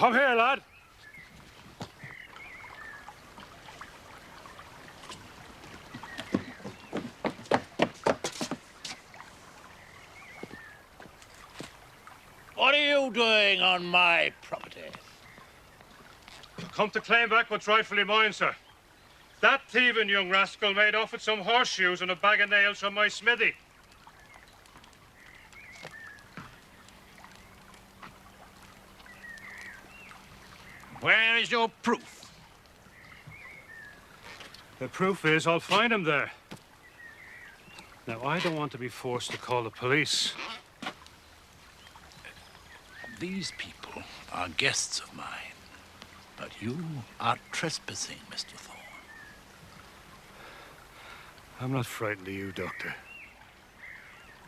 Come here, lad. What are you doing on my property? Come to claim back what's rightfully mine, sir. That thieving young rascal made off with some horseshoes and a bag of nails from my smithy. Where is your proof? The proof is I'll find him there. Now, I don't want to be forced to call the police. These people are guests of mine, but you are trespassing, Mr. Thorne. I'm not frightened of you, Doctor.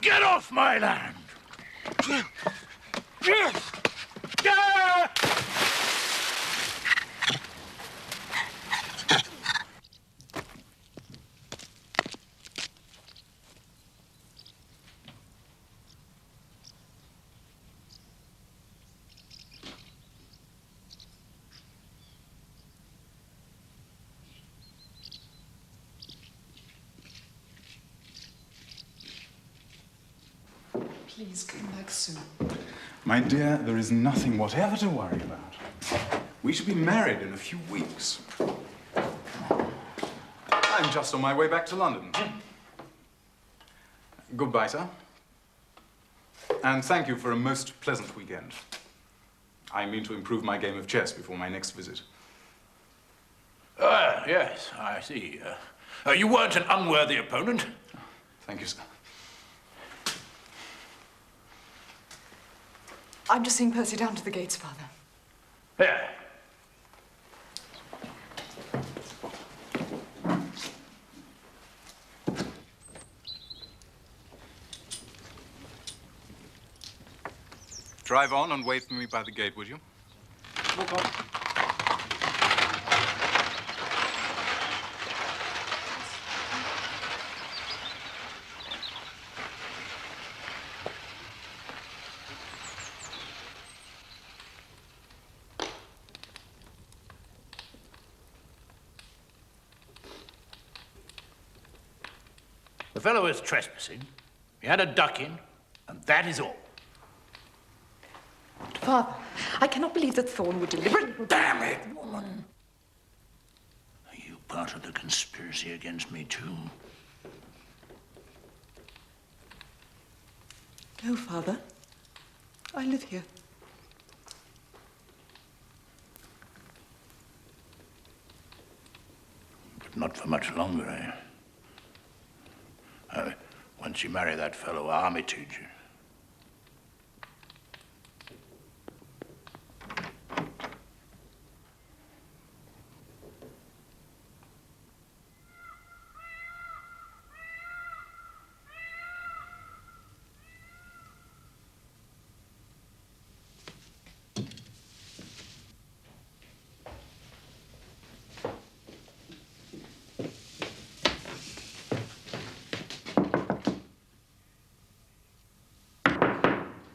Get off my land! Please come back soon. My dear, there is nothing whatever to worry about. We shall be married in a few weeks. I'm just on my way back to London. Goodbye, sir. And thank you for a most pleasant weekend. I mean to improve my game of chess before my next visit. Yes, I see. You weren't an unworthy opponent. Thank you, sir. I'm just seeing Percy down to the gates, Father. Here. Drive on and wait for me by the gate, would you? Walk on. The fellow is trespassing. He had a ducking, and that is all. Father, I cannot believe that Thorne would deliberately... Damn it, woman! Are you part of the conspiracy against me, too? No, Father. I live here. But not for much longer, eh? Once you marry that fellow Armitage.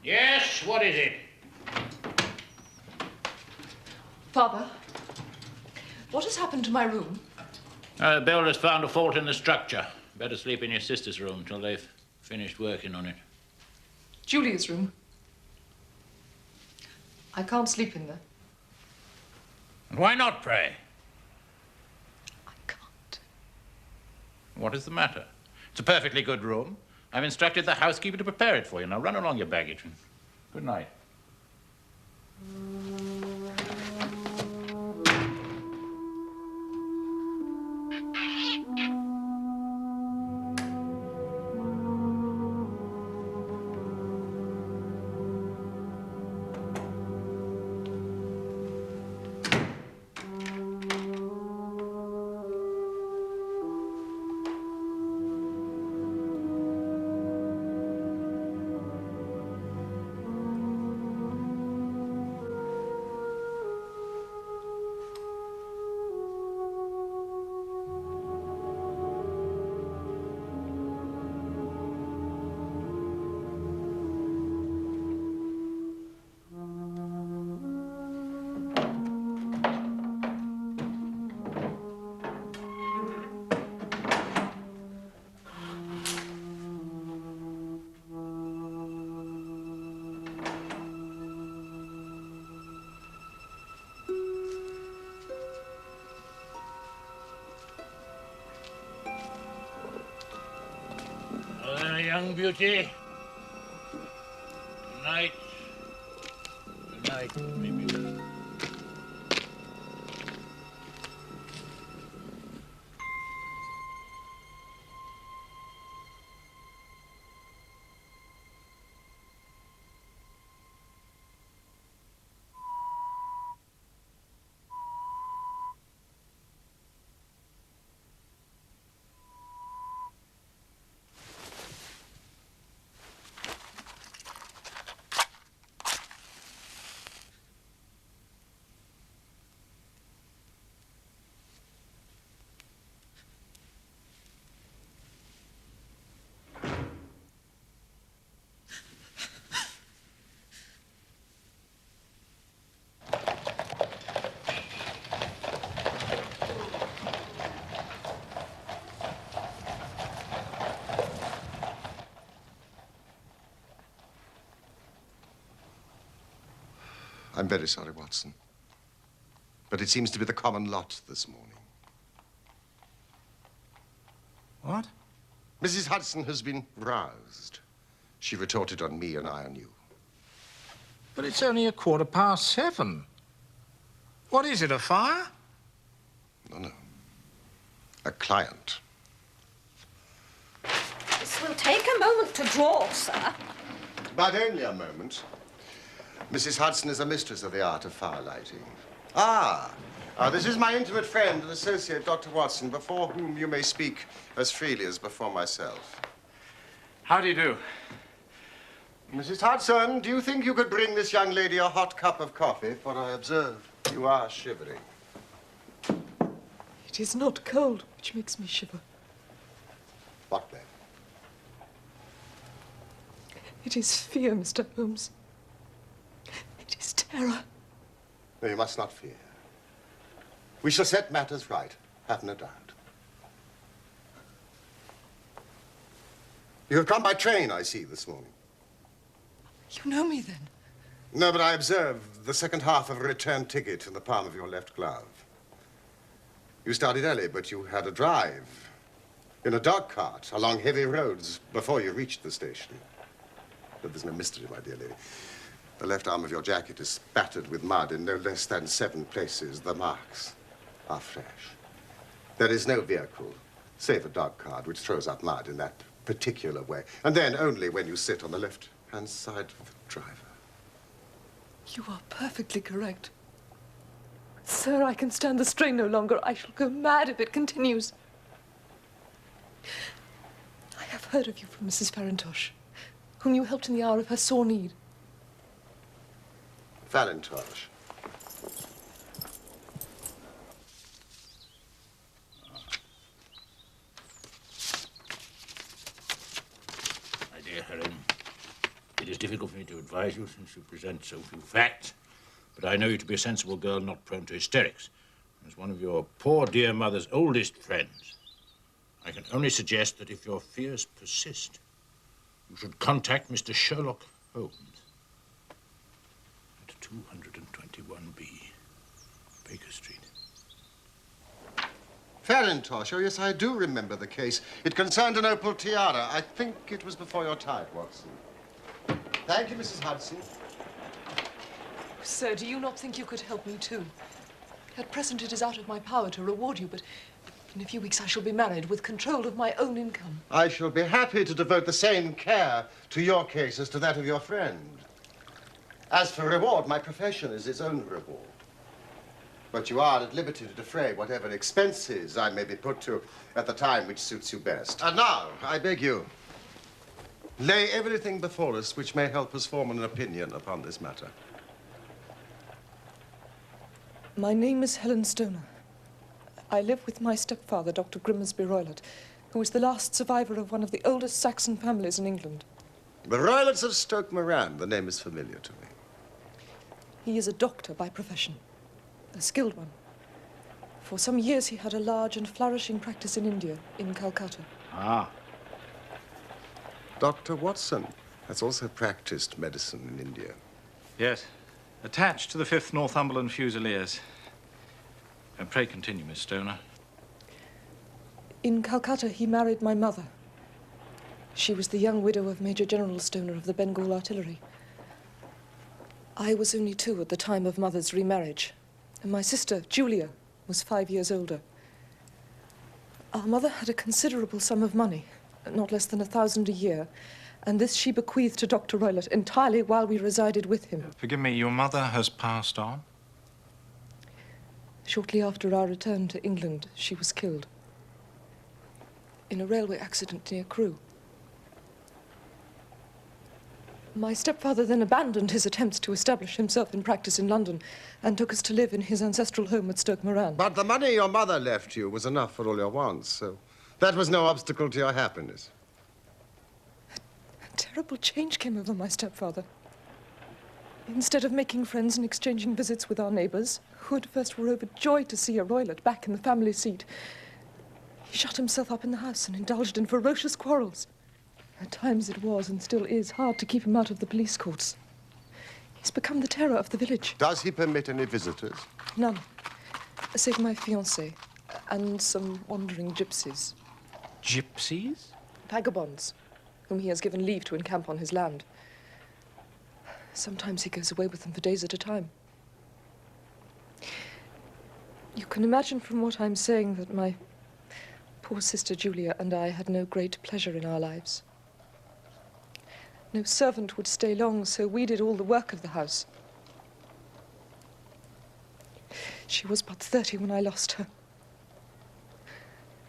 Yes, what is it? Father, what has happened to my room? The builder's found a fault in the structure. Better sleep in your sister's room till they've finished working on it. Julia's room. I can't sleep in there. And why not, pray? I can't. What is the matter? It's a perfectly good room. I've instructed the housekeeper to prepare it for you. Now run along your baggage. Good night. Well, then, a young beauty. Good night. Good night, baby. I'm very sorry, Watson. But it seems to be the common lot this morning. What? Mrs. Hudson has been roused. She retorted on me and I on you. But it's only 7:15. What is it, a fire? No. A client. This will take a moment to draw, sir. But only a moment. Mrs. Hudson is a mistress of the art of fire lighting. This is my intimate friend and associate, Dr. Watson, before whom you may speak as freely as before myself. How do you do? Mrs. Hudson, do you think you could bring this young lady a hot cup of coffee? For I observe you are shivering. It is not cold which makes me shiver. What then? It is fear, Mr. Holmes. It is terror. No, you must not fear. We shall set matters right, have no doubt. You have come by train, I see, this morning. You know me, then? No, but I observe the second half of a return ticket in the palm of your left glove. You started early, but you had a drive in a dog cart along heavy roads before you reached the station. But there's no mystery, my dear lady. The left arm of your jacket is spattered with mud in no less than 7 places. The marks are fresh. There is no vehicle, save a dog cart, which throws up mud in that particular way. And then only when you sit on the left-hand side of the driver. You are perfectly correct. Sir, I can stand the strain no longer. I shall go mad if it continues. I have heard of you from Mrs. Farintosh, whom you helped in the hour of her sore need. Farintosh. My dear Helen, it is difficult for me to advise you since you present so few facts, but I know you to be a sensible girl not prone to hysterics. As one of your poor dear mother's oldest friends, I can only suggest that if your fears persist, you should contact Mr. Sherlock Holmes at 221B, Baker Street. Farintosh, oh yes, I do remember the case. It concerned an opal tiara. I think it was before your time, Watson. Thank you, Mrs. Hudson. Sir, do you not think you could help me too? At present it is out of my power to reward you, but in a few weeks I shall be married with control of my own income. I shall be happy to devote the same care to your case as to that of your friend. As for reward, my profession is its own reward. But you are at liberty to defray whatever expenses I may be put to at the time which suits you best. And now, I beg you, lay everything before us which may help us form an opinion upon this matter. My name is Helen Stoner. I live with my stepfather, Dr. Grimsby Roylott, who is the last survivor of one of the oldest Saxon families in England. The Roylotts of Stoke Moran, the name is familiar to me. He is a doctor by profession, a skilled one. For some years he had a large and flourishing practice in India, in Calcutta. Ah. Dr. Watson has also practiced medicine in India. Yes. Attached to the 5th Northumberland Fusiliers. And pray continue, Miss Stoner. In Calcutta, he married my mother. She was the young widow of Major General Stoner of the Bengal Artillery. I was only 2 at the time of Mother's remarriage, and my sister, Julia, was 5 years older. Our mother had a considerable sum of money, not less than 1,000 a year, and this she bequeathed to Dr. Roylott entirely while we resided with him. Forgive me, your mother has passed on? Shortly after our return to England, she was killed in a railway accident near Crewe. My stepfather then abandoned his attempts to establish himself in practice in London and took us to live in his ancestral home at Stoke Moran. But the money your mother left you was enough for all your wants, so that was no obstacle to your happiness. A terrible change came over my stepfather. Instead of making friends and exchanging visits with our neighbours, who at first were overjoyed to see a Roylott back in the family seat, he shut himself up in the house and indulged in ferocious quarrels. At times it was, and still is, hard to keep him out of the police courts. He's become the terror of the village. Does he permit any visitors? None, save my fiancée and some wandering gypsies. Gypsies? Vagabonds, whom he has given leave to encamp on his land. Sometimes he goes away with them for days at a time. You can imagine from what I'm saying that my poor sister Julia and I had no great pleasure in our lives. No servant would stay long, so we did all the work of the house. She was but 30 when I lost her.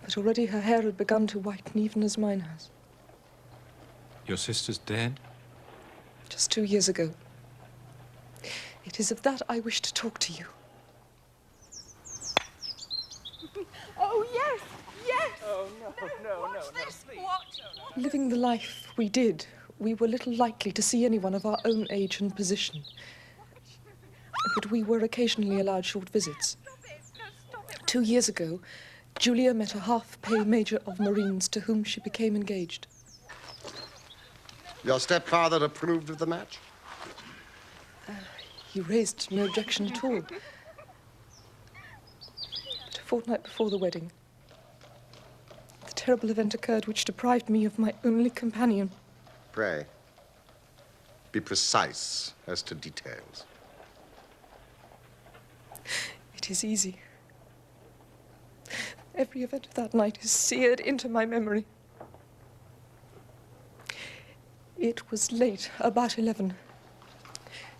But already her hair had begun to whiten, even as mine has. Your sister's dead? Just 2 years ago. It is of that I wish to talk to you. Oh, yes, yes. Oh, no, This? What? Living the life we did, we were little likely to see anyone of our own age and position. But we were occasionally allowed short visits. 2 years ago, Julia met a half-pay major of Marines to whom she became engaged. Your stepfather approved of the match? He raised no objection at all. But a fortnight before the wedding, the terrible event occurred which deprived me of my only companion. Pray, be precise as to details. It is easy. Every event of that night is seared into my memory. It was late, about 11.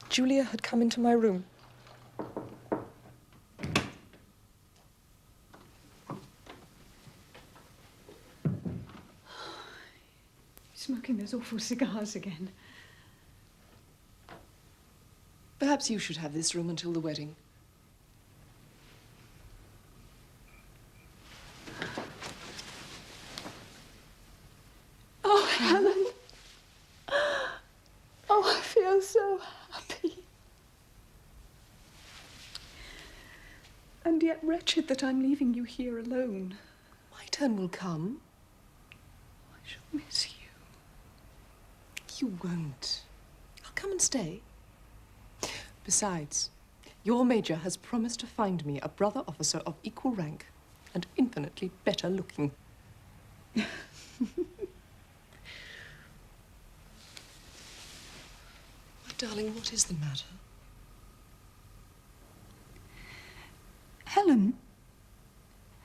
Julia had come into my room. Smoking those awful cigars again. Perhaps you should have this room until the wedding. Oh, Helen. Oh, I feel so happy. And yet wretched that I'm leaving you here alone. My turn will come. I shall miss you. You won't. I'll come and stay. Besides, your major has promised to find me a brother officer of equal rank and infinitely better looking. My darling, what is the matter? Helen,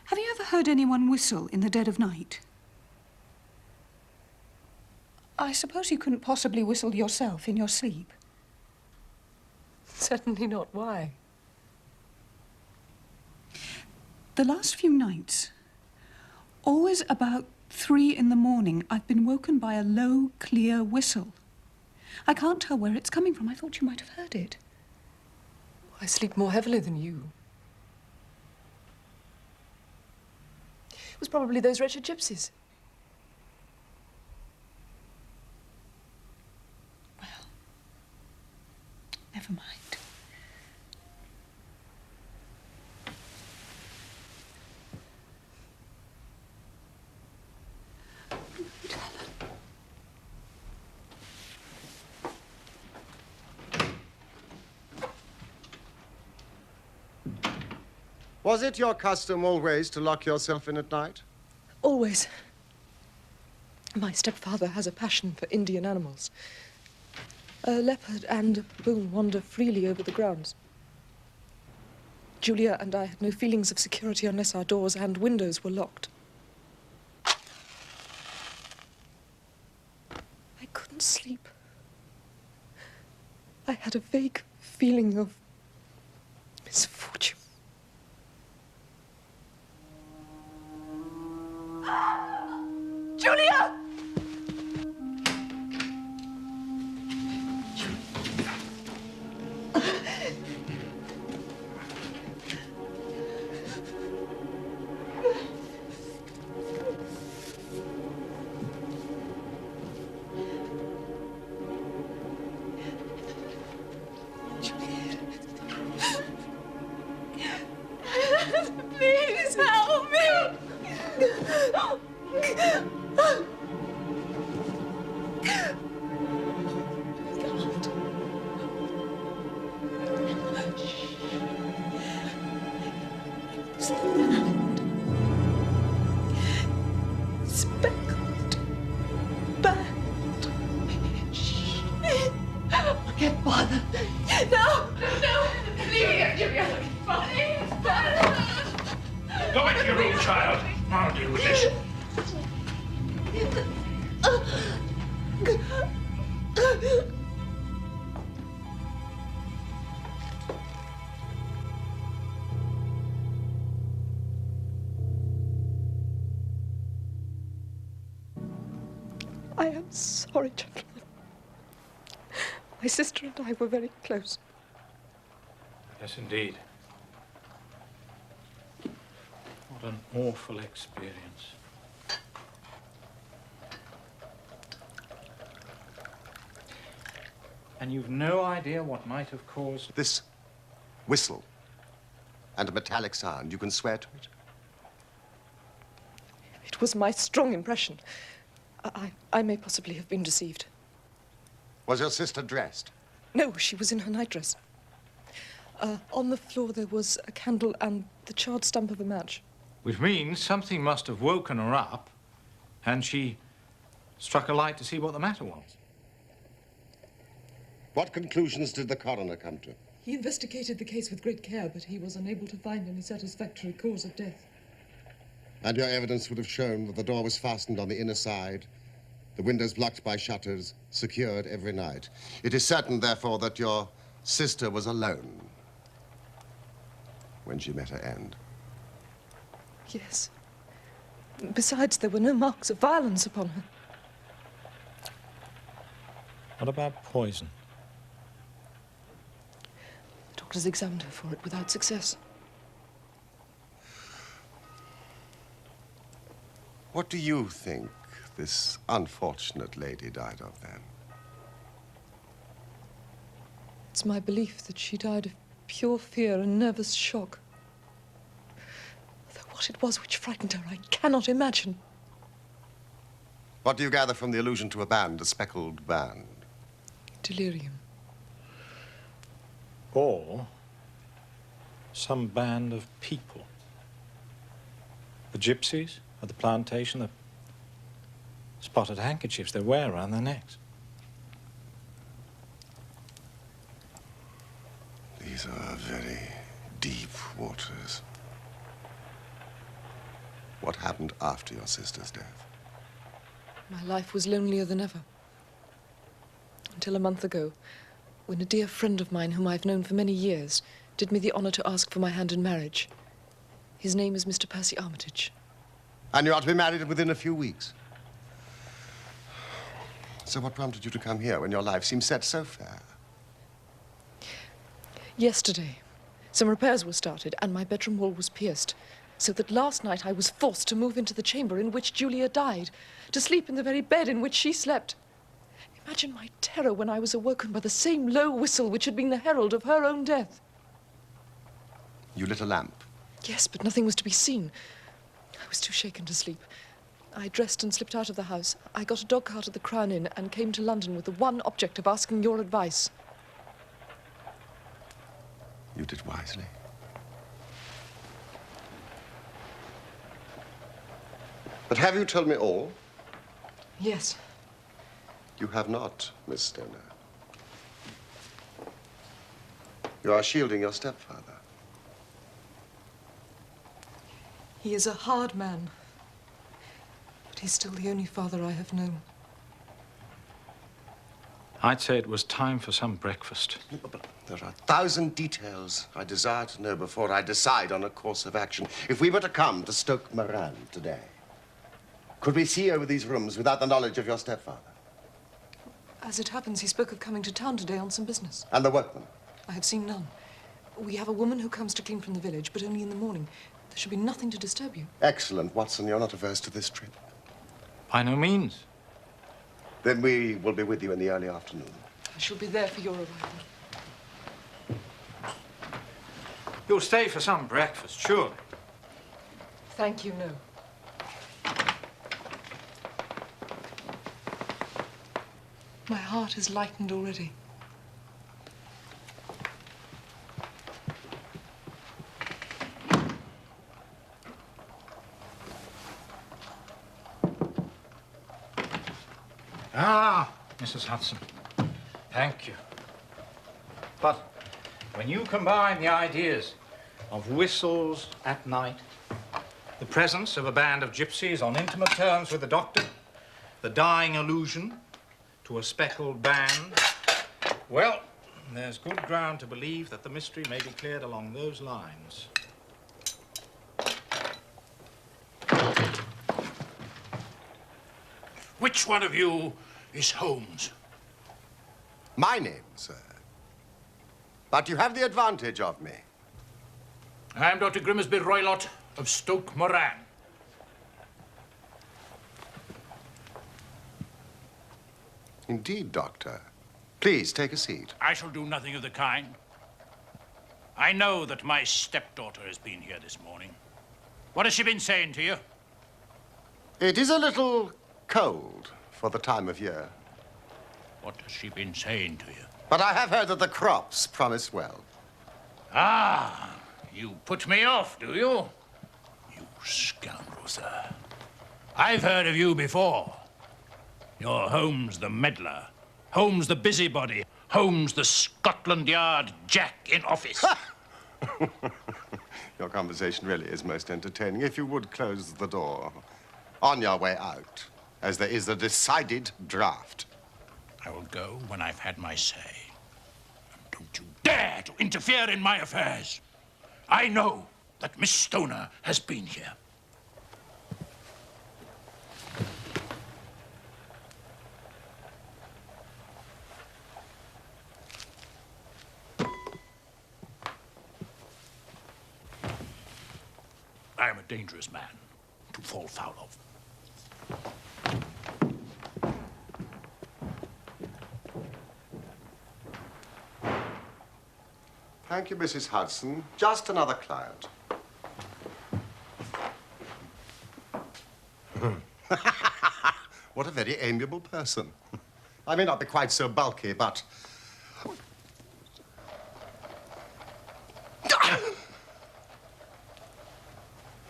have you ever heard anyone whistle in the dead of night? I suppose you couldn't possibly whistle yourself in your sleep. Certainly not. Why? The last few nights, always about 3 in the morning, I've been woken by a low, clear whistle. I can't tell where it's coming from. I thought you might have heard it. I sleep more heavily than you. It was probably those wretched gypsies. Well, never mind. Was it your custom always to lock yourself in at night? Always. My stepfather has a passion for Indian animals. A leopard and a baboon wander freely over the grounds. Julia and I had no feelings of security unless our doors and windows were locked. I couldn't sleep. I had a vague feeling of misfortune. Julia! Please help me. Speckled band. I can't bother. No, no, please, Julia. Please, Go back to your room, child. I'll deal with this. I am sorry, gentlemen. My sister and I were very close. Yes, indeed. What an awful experience. And you've no idea what might have caused... This whistle and a metallic sound, you can swear to it? It was my strong impression. I may possibly have been deceived. Was your sister dressed? No, she was in her nightdress. On the floor there was a candle and the charred stump of a match. Which means something must have woken her up, and she struck a light to see what the matter was. What conclusions did the coroner come to? He investigated the case with great care, but he was unable to find any satisfactory cause of death. And your evidence would have shown that the door was fastened on the inner side, the windows blocked by shutters, secured every night. It is certain, therefore, that your sister was alone when she met her end. Yes. Besides, there were no marks of violence upon her. What about poison? The doctors examined her for it without success. What do you think this unfortunate lady died of, then? It's my belief that she died of pure fear and nervous shock. Though what it was which frightened her, I cannot imagine. What do you gather from the allusion to a band, a speckled band? Delirium. Or some band of people. The gypsies at the plantation, the spotted handkerchiefs they wear around their necks. These are very deep waters. What happened after your sister's death? My life was lonelier than ever. Until a month ago, when a dear friend of mine, whom I've known for many years, did me the honor to ask for my hand in marriage. His name is Mr. Percy Armitage. And you are to be married within a few weeks. So what prompted you to come here when your life seemed set so fair? Yesterday, some repairs were started and my bedroom wall was pierced, so that last night I was forced to move into the chamber in which Julia died, to sleep in the very bed in which she slept. Imagine my terror when I was awoken by the same low whistle which had been the herald of her own death. You lit a lamp. Yes, but nothing was to be seen. I was too shaken to sleep. I dressed and slipped out of the house. I got a dog cart at the Crown Inn and came to London with the one object of asking your advice. You did wisely. But have you told me all? Yes. You have not, Miss Stoner. You are shielding your stepfather. He is a hard man, but he's still the only father I have known. I'd say it was time for some breakfast. But there are 1,000 details I desire to know before I decide on a course of action. If we were to come to Stoke Moran today, could we see over these rooms without the knowledge of your stepfather? As it happens, he spoke of coming to town today on some business. And the workmen? I have seen none. We have a woman who comes to clean from the village, but only in the morning. There should be nothing to disturb you. Excellent, Watson. You're not averse to this trip. By no means. Then we will be with you in the early afternoon. I shall be there for your arrival. You'll stay for some breakfast, surely. Thank you, no. My heart is lightened already. Ah, Mrs. Hudson. Thank you. But when you combine the ideas of whistles at night, the presence of a band of gypsies on intimate terms with the doctor, the dying allusion to a speckled band, well, there's good ground to believe that the mystery may be cleared along those lines. Which one of you is Holmes? My name, sir. But you have the advantage of me. I'm Dr. Grimsby Roylott of Stoke Moran. Indeed, Doctor. Please, take a seat. I shall do nothing of the kind. I know that my stepdaughter has been here this morning. What has she been saying to you? It is a little cold for the time of year. What has she been saying to you? But I have heard that the crops promise well. Ah, you put me off, do you? You scoundrel, sir. I've heard of you before. You're Holmes the meddler, Holmes the busybody, Holmes the Scotland Yard Jack in office. Your conversation really is most entertaining. If you would close the door on your way out, as there is a decided draft. I will go when I've had my say. And don't you dare to interfere in my affairs. I know that Miss Stoner has been here. I am a dangerous man to fall foul of. Thank you, Mrs. Hudson. Just another client. What a very amiable person. I may not be quite so bulky, but...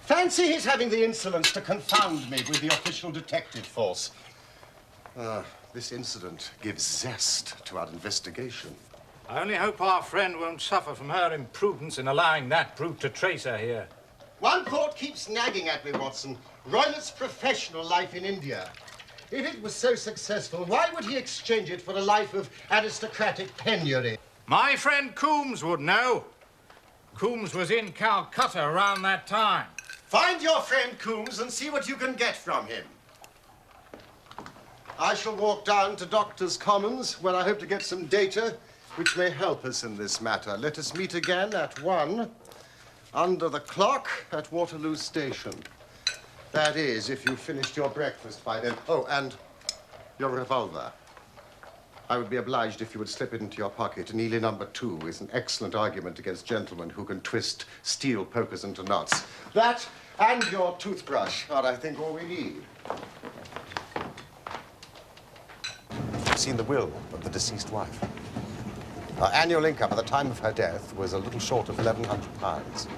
Fancy his having the insolence to confound me with the official detective force. This incident gives zest to our investigation. I only hope our friend won't suffer from her imprudence in allowing that brute to trace her here. One thought keeps nagging at me, Watson. Roylott's professional life in India. If it was so successful, why would he exchange it for a life of aristocratic penury? My friend Coombs would know. Coombs was in Calcutta around that time. Find your friend Coombs and see what you can get from him. I shall walk down to Doctor's Commons, where I hope to get some data which may help us in this matter. Let us meet again at 1, under the clock at Waterloo Station. That is, if you've finished your breakfast by then. Oh, and your revolver. I would be obliged if you would slip it into your pocket. Neely number 2 is an excellent argument against gentlemen who can twist steel pokers into knots. That and your toothbrush are, I think, all we need. I've seen the will of the deceased wife. Her annual income at the time of her death was a little short of £1,100.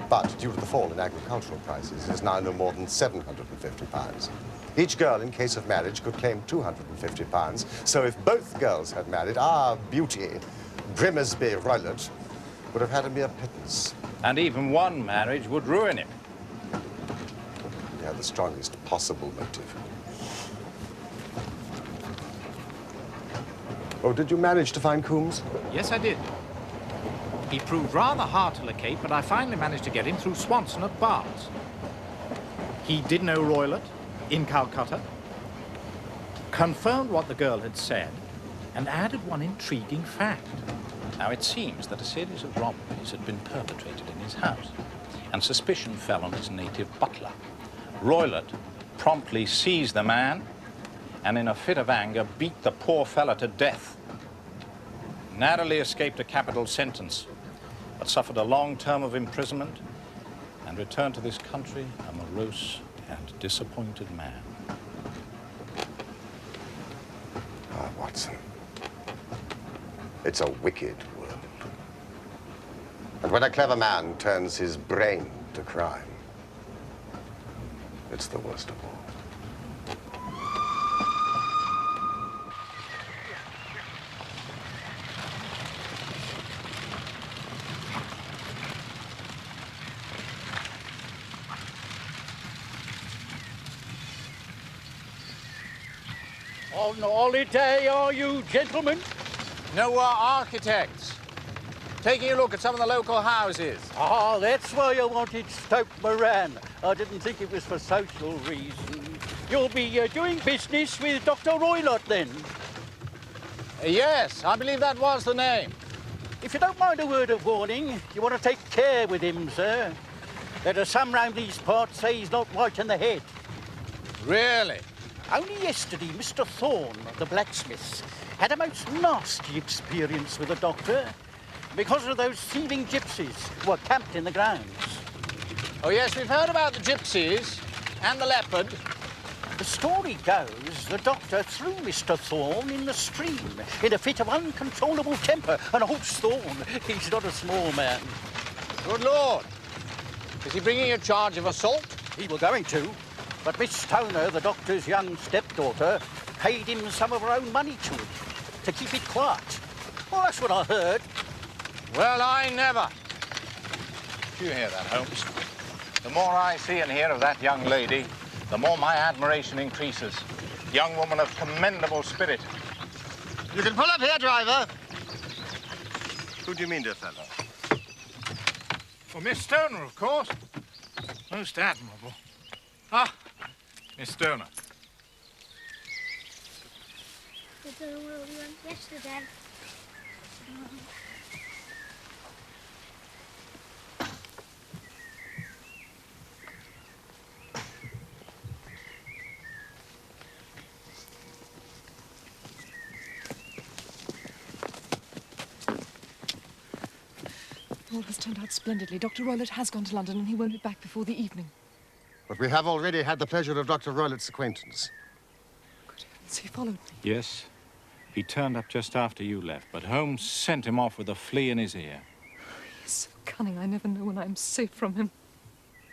But due to the fall in agricultural prices, it is now no more than £750. Each girl, in case of marriage, could claim £250. So if both girls had married, our beauty, Grimsby Roylott, would have had a mere pittance. And even one marriage would ruin him. He had the strongest possible motive. Oh, did you manage to find Coombs? Yes, I did. He proved rather hard to locate, but I finally managed to get him through Swanson at Barnes. He did know Roylott in Calcutta, confirmed what the girl had said, and added one intriguing fact. Now, it seems that a series of robberies had been perpetrated in his house, and suspicion fell on his native butler. Roylott promptly seized the man, and in a fit of anger beat the poor fella to death. Narrowly escaped a capital sentence, but suffered a long term of imprisonment and returned to this country a morose and disappointed man. Ah, Watson. It's a wicked world. And when a clever man turns his brain to crime, it's the worst of all. On holiday, are you, gentlemen? No, we're architects. Taking a look at some of the local houses. Ah, that's why I wanted Stoke Moran. I didn't think it was for social reasons. You'll be doing business with Dr. Roylott, then? Yes, I believe that was the name. If you don't mind a word of warning, you want to take care with him, sir. There are some round these parts say he's not right in the head. Really? Only yesterday, Mr. Thorne, the blacksmith, had a most nasty experience with the doctor because of those thieving gypsies who were camped in the grounds. Oh, yes, we've heard about the gypsies and the leopard. The story goes the doctor threw Mr. Thorne in the stream in a fit of uncontrollable temper. And old Thorne, he's not a small man. Good Lord. Is he bringing a charge of assault? He were going to, but Miss Stoner, the doctor's young stepdaughter, paid him some of her own money to keep it quiet. Well, that's what I heard. Well, I never. Do you hear that, Holmes? The more I see and hear of that young lady, the more my admiration increases. Young woman of commendable spirit. You can pull up here, driver. Who do you mean, dear fellow? Well, Miss Stoner, of course. Most admirable. Ah, Miss Stoner. I don't know where we went yesterday. All has turned out splendidly. Dr. Roylott has gone to London and he won't be back before the evening. But we have already had the pleasure of Dr. Roylott's acquaintance. Good heavens, he followed me. Yes, he turned up just after you left, but Holmes sent him off with a flea in his ear. He's so cunning, I never know when I'm safe from him.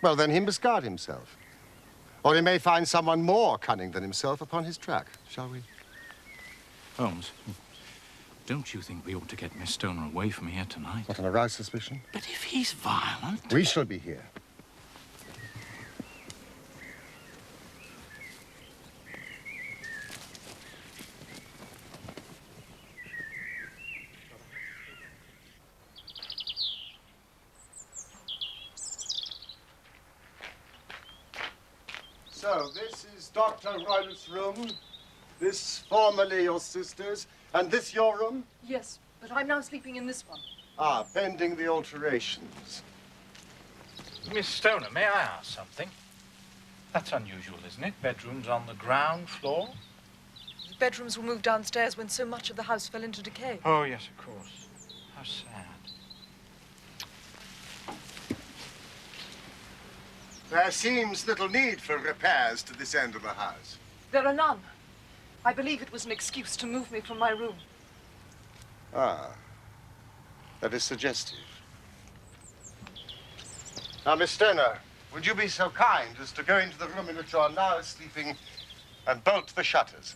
Well, then he must guard himself. Or he may find someone more cunning than himself upon his track, shall we? Holmes, don't you think we ought to get Miss Stoner away from here tonight? What, an aroused suspicion? But if he's violent... We shall be here. So, this is Dr. Roylott's room, this formerly your sister's, and this your room? Yes, but I'm now sleeping in this one. Ah, pending the alterations. Miss Stoner, may I ask something? That's unusual, isn't it? Bedrooms on the ground floor? The bedrooms were moved downstairs when so much of the house fell into decay. Oh, yes, of course. How sad. There seems little need for repairs to this end of the house. There are none. I believe it was an excuse to move me from my room. Ah, that is suggestive. Now, Miss Stoner, would you be so kind as to go into the room in which you are now sleeping and bolt the shutters.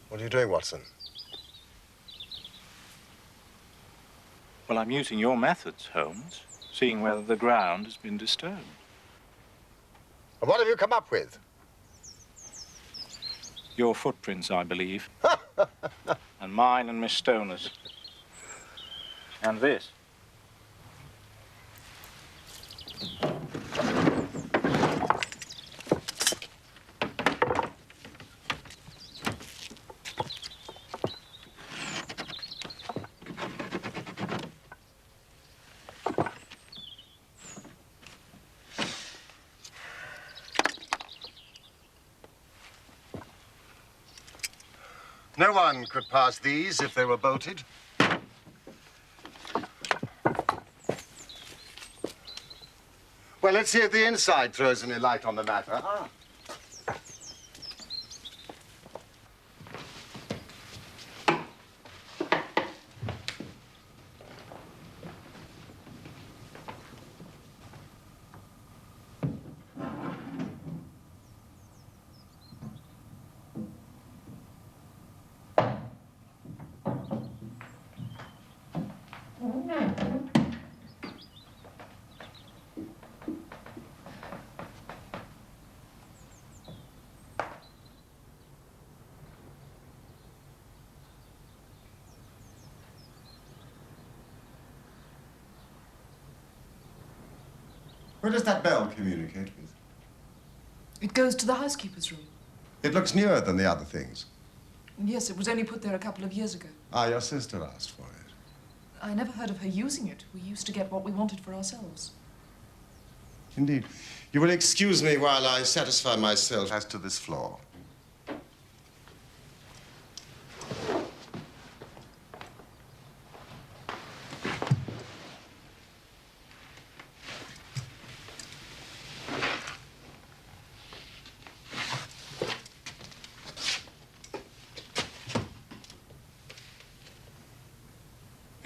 What are you doing, Watson? Well, I'm using your methods, Holmes, seeing whether the ground has been disturbed. And what have you come up with? Your footprints, I believe. And mine and Miss Stoner's. And this. No one could pass these if they were bolted. Well, let's see if the inside throws any light on the matter. Ah. Where does that bell communicate with? It goes to the housekeeper's room. It looks newer than the other things. Yes, it was only put there a couple of years ago. Ah, your sister asked for it. I never heard of her using it. We used to get what we wanted for ourselves. Indeed. You will excuse me while I satisfy myself as to this floor.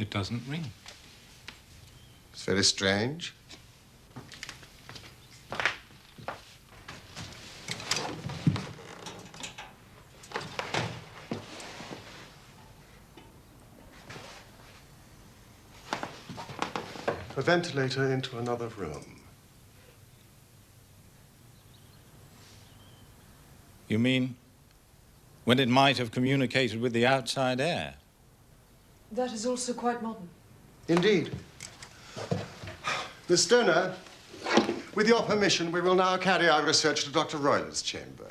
It doesn't ring. It's very strange. A ventilator into another room. You mean when it might have communicated with the outside air? That is also quite modern. Indeed. Miss Stoner, with your permission, we will now carry our research to Dr. Royler's chamber.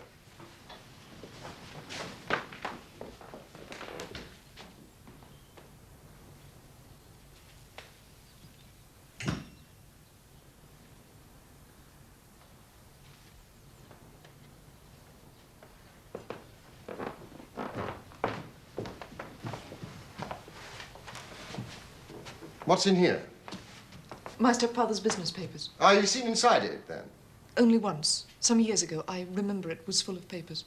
What's in here? My stepfather's business papers. Ah, you've seen inside it, then? Only once. Some years ago. I remember it was full of papers.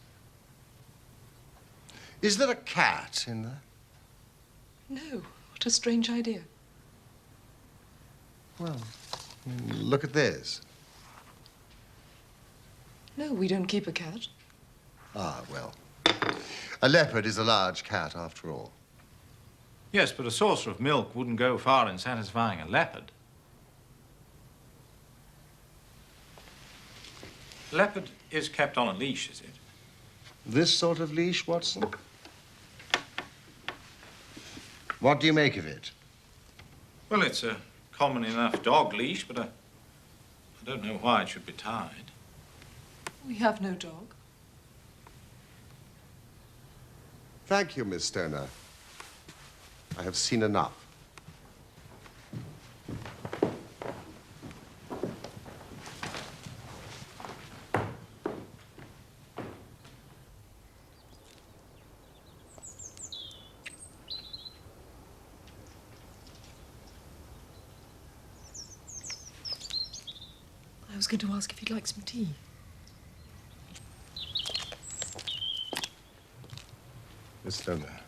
Is there a cat in there? No. What a strange idea. Well, look at this. No, we don't keep a cat. Ah, well. A leopard is a large cat, after all. Yes, but a saucer of milk wouldn't go far in satisfying a leopard. Leopard is kept on a leash, is it? This sort of leash, Watson? What do you make of it? Well, it's a common enough dog leash, but I don't know why it should be tied. We have no dog. Thank you, Miss Stoner. I have seen enough. I was going to ask if you'd like some tea. Miss Stoner,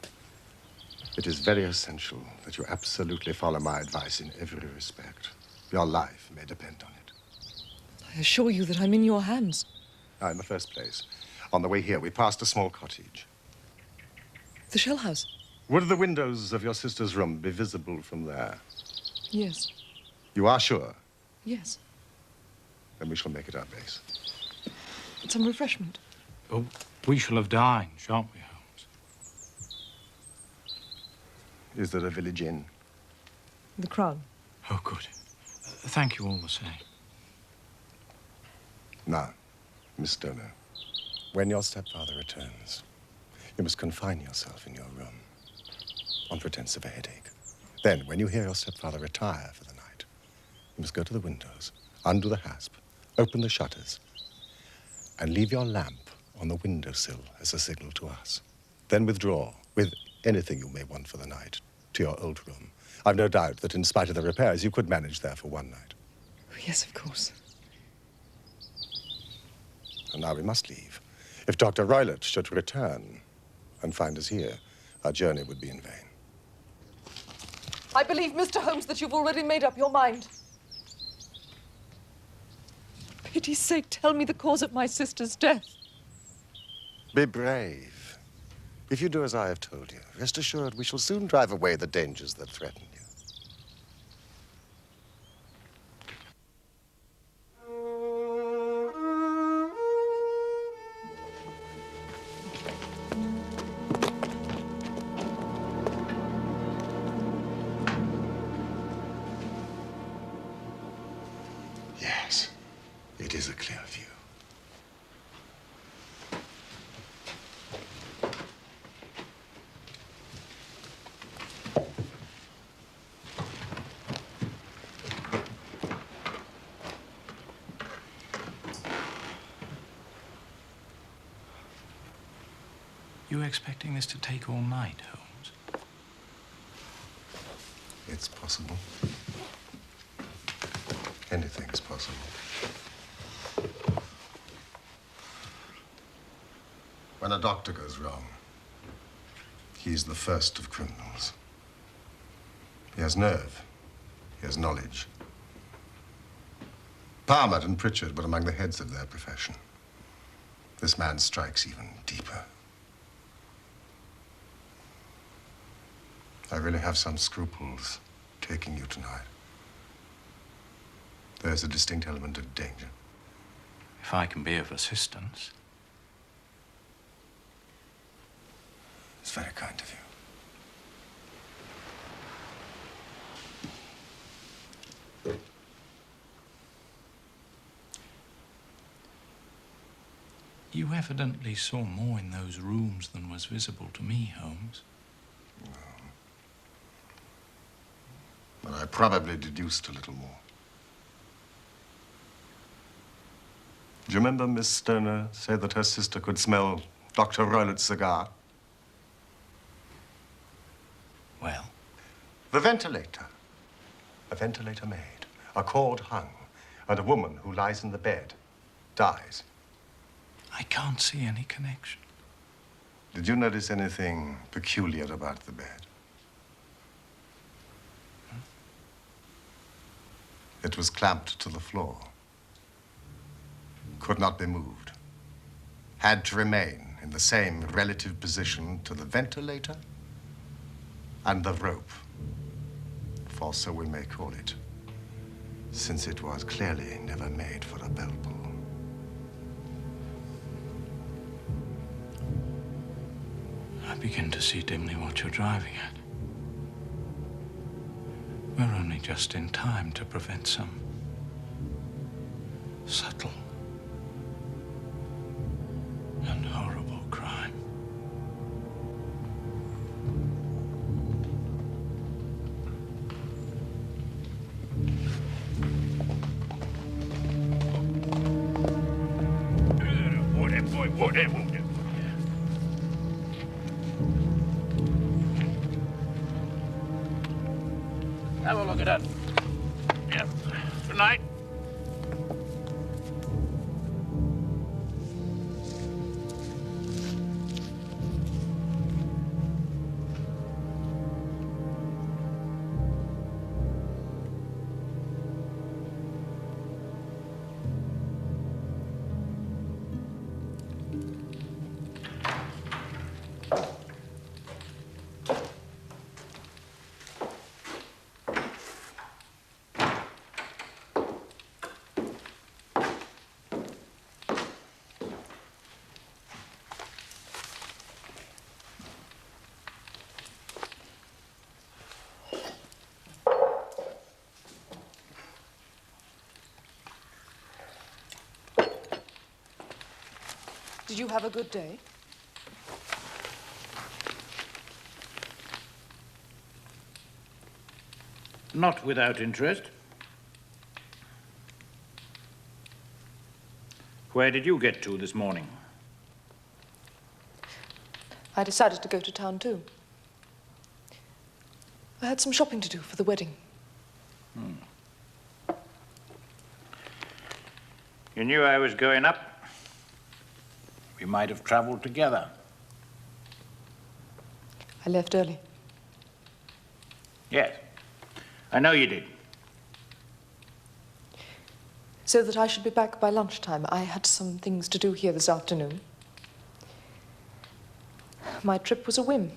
It is very essential that you absolutely follow my advice in every respect. Your life may depend on it. I assure you that I'm in your hands. Now, in the first place, on the way here, we passed a small cottage. The shell house? Would the windows of your sister's room be visible from there? Yes. You are sure? Yes. Then we shall make it our base. Some refreshment. Oh, we shall have dined, shan't we, Holmes? Is there a village inn? The Crown. Oh, good. Thank you all the same. Now, Miss Stoner, when your stepfather returns, you must confine yourself in your room on pretense of a headache. Then, when you hear your stepfather retire for the night, you must go to the windows, undo the hasp, open the shutters, and leave your lamp on the windowsill as a signal to us. Then withdraw with anything you may want for the night to your old room. I've no doubt that in spite of the repairs, you could manage there for one night. Oh, yes, of course. And now we must leave. If Dr. Roylott should return and find us here, our journey would be in vain. I believe, Mr. Holmes, that you've already made up your mind. For pity's sake, tell me the cause of my sister's death. Be brave. If you do as I have told you, rest assured we shall soon drive away the dangers that threaten you. Yes, it is a clear view. You expecting this to take all night, Holmes? It's possible. Anything's possible. When a doctor goes wrong, he's the first of criminals. He has nerve. He has knowledge. Palmer and Pritchard were among the heads of their profession. This man strikes even deeper. I really have some scruples taking you tonight. There's a distinct element of danger. If I can be of assistance. It's very kind of you. You evidently saw more in those rooms than was visible to me, Holmes. No. But I probably deduced a little more. Do you remember Miss Stoner said that her sister could smell Dr. Roylott's cigar? Well? The ventilator. A ventilator made, a cord hung, and a woman who lies in the bed dies. I can't see any connection. Did you notice anything peculiar about the bed? It was clamped to the floor. Could not be moved. Had to remain in the same relative position to the ventilator and the rope, for so we may call it, since it was clearly never made for a bell pull. I begin to see dimly what you're driving at. We're only just in time to prevent some subtle and horrible crime. Have a look at that. Yeah. Good night. Did you have a good day? Not without interest. Where did you get to this morning? I decided to go to town too. I had some shopping to do for the wedding. You knew I was going up. We might have traveled together. I left early. Yes, I know you did. So that I should be back by lunchtime. I had some things to do here this afternoon. My trip was a whim.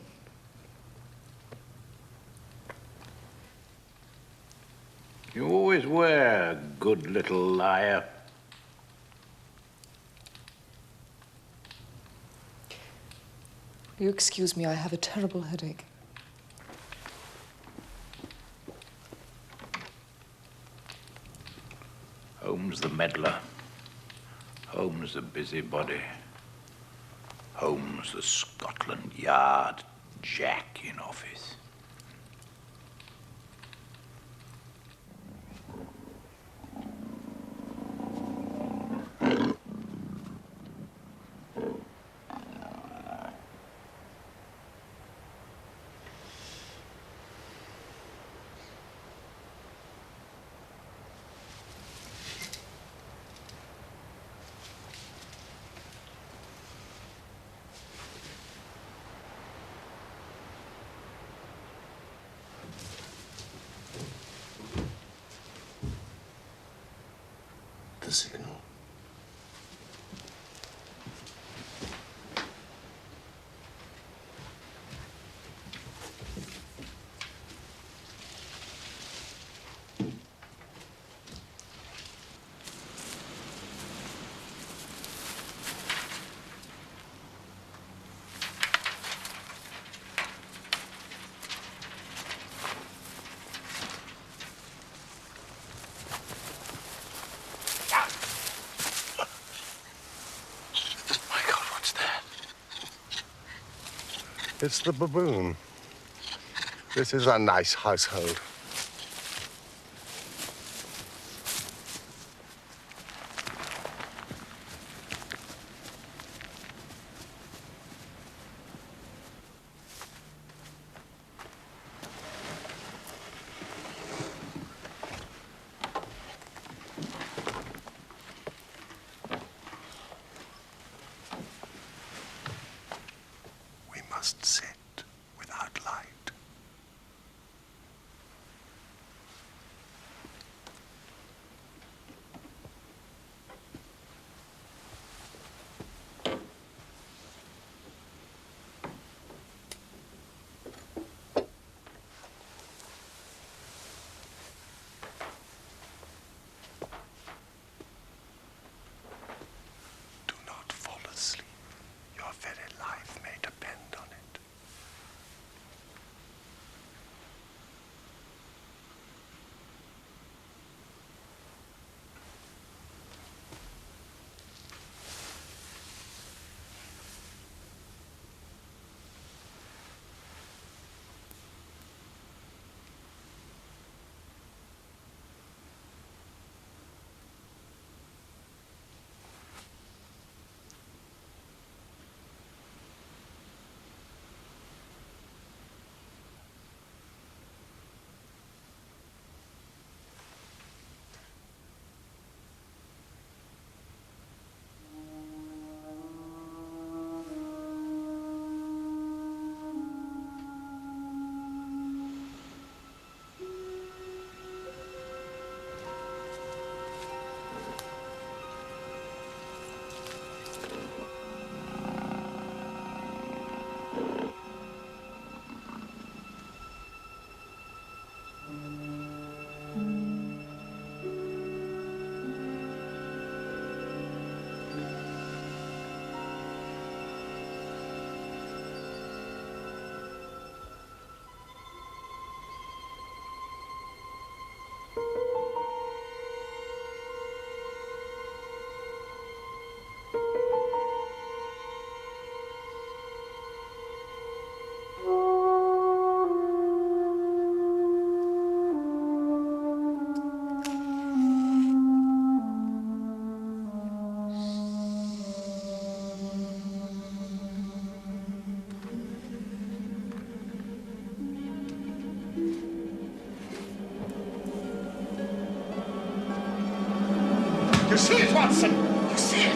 You always were a good little liar. Will you excuse me? I have a terrible headache. Holmes the meddler. Holmes the busybody. Holmes the Scotland Yard Jack in office. The signal. It's the baboon. This is a nice household. We must sit without light. Do not fall asleep. Your very life may depend on it. You see it, Watson? You see it?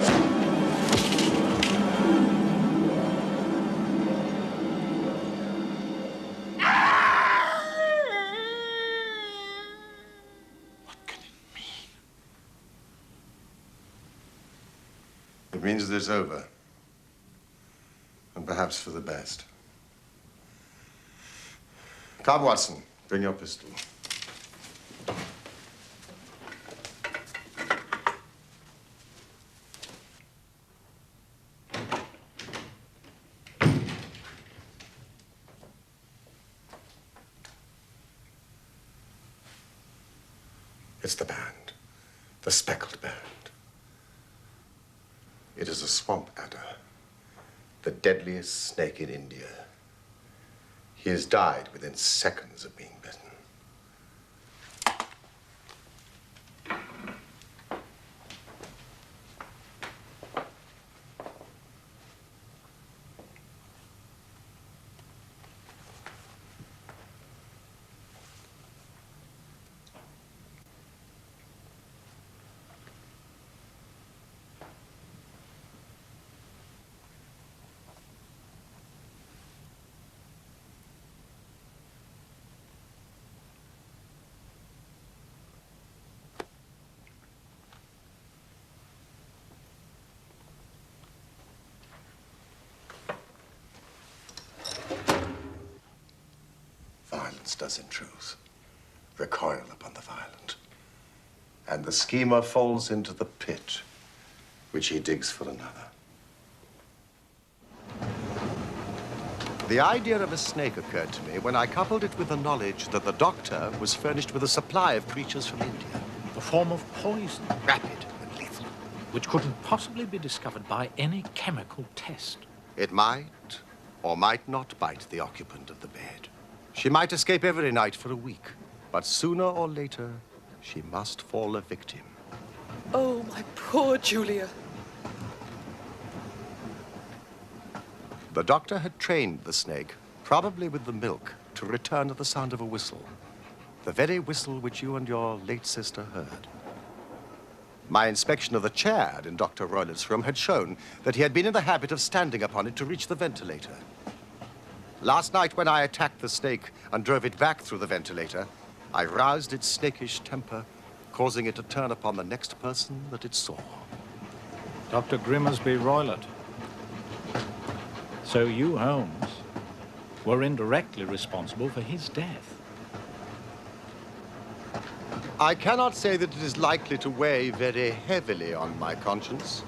It means that it's over. And perhaps for the best. Come, Watson. Bring your pistol. It's the band. The speckled band. It is a swamp adder. The deadliest snake in India. He has died within seconds of being bitten. Violence does, in truth, recoil upon the violent. And the schemer falls into the pit which he digs for another. The idea of a snake occurred to me when I coupled it with the knowledge that the doctor was furnished with a supply of creatures from India. A form of poison, Rapid and lethal. which couldn't possibly be discovered by any chemical test. It might or might not bite the occupant of the bed. She might escape every night for a week, but sooner or later, she must fall a victim. Oh, my poor Julia. The doctor had trained the snake, probably with the milk, to return at the sound of a whistle. The very whistle which you and your late sister heard. My inspection of the chair in Dr. Roylett's room had shown that he had been in the habit of standing upon it to reach the ventilator. Last night, when I attacked the snake and drove it back through the ventilator, I roused its snakish temper, causing it to turn upon the next person that it saw. Dr. Grimmersby Roylott. So you, Holmes, were indirectly responsible for his death. I cannot say that it is likely to weigh very heavily on my conscience.